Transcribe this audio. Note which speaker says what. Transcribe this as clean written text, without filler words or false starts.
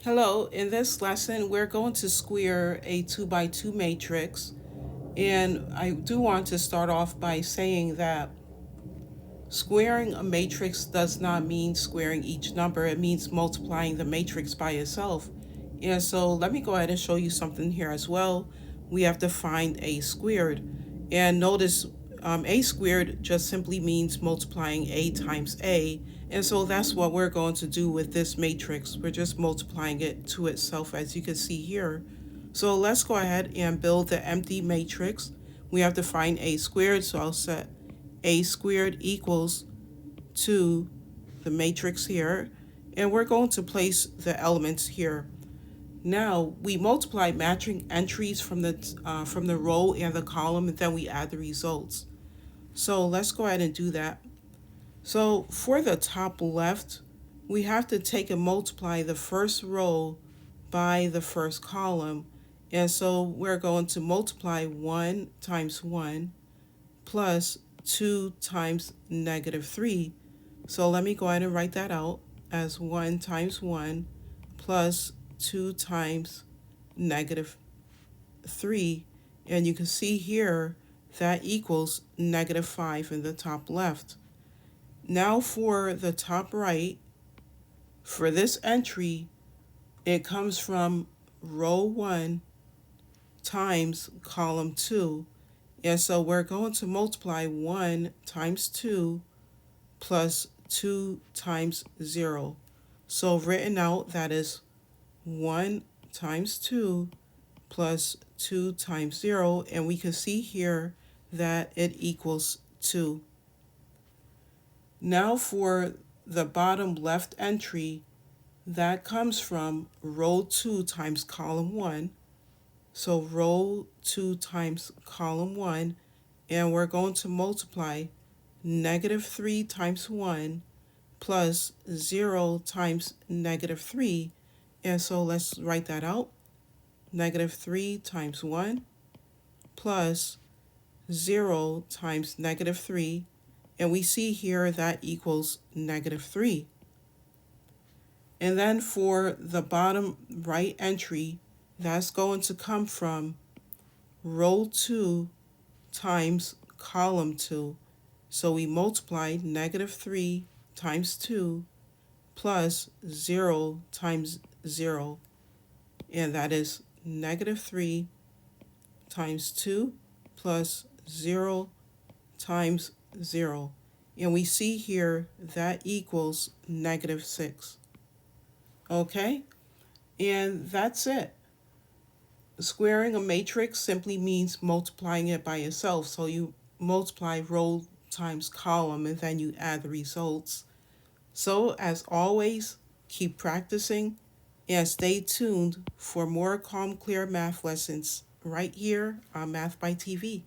Speaker 1: Hello, in this lesson, we're going to square a 2 by 2 matrix. And I do want to start off by saying that squaring a matrix does not mean squaring each number, it means multiplying the matrix by itself. And so let me go ahead and show you something here as well. We have to find a squared. And notice a squared just simply means multiplying a times a. And so that's what we're going to do with this matrix. We're just multiplying it to itself, as you can see here. So let's go ahead and build the empty matrix. We have to find a squared, so I'll set a squared equals to the matrix here, and we're going to place the elements here. Now we multiply matching entries from the row and the column, and then we add the results. So let's go ahead and do that. So for the top left, we have to take and multiply the first row by the first column. And so we're going to multiply 1 times 1 plus 2 times negative 3. So let me go ahead and write that out as 1 times 1 plus 2 times negative 3. And you can see here that equals negative 5 in the top left. Now for the top right, for this entry, it comes from row 1 times column 2. And so we're going to multiply 1 times 2 plus 2 times 0. So written out, that is 1 times 2 plus 2 times 0. And we can see here that it equals 2. Now for the bottom left entry, that comes from row 2 times column 1. So row 2 times column 1, and we're going to multiply negative 3 times 1 plus 0 times negative 3. And so let's write that out. Negative 3 times 1 plus 0 times negative 3. And we see here that equals negative 3. And then for the bottom right entry, that's going to come from row 2 times column 2. So we multiply negative 3 times 2 plus 0 times 0. And that is negative 3 times 2 plus 0 times 0. And we see here that equals negative 6. Okay? And that's it. Squaring a matrix simply means multiplying it by itself. So you multiply row times column and then you add the results. So as always, keep practicing and stay tuned for more calm, clear math lessons right here on Math by TV.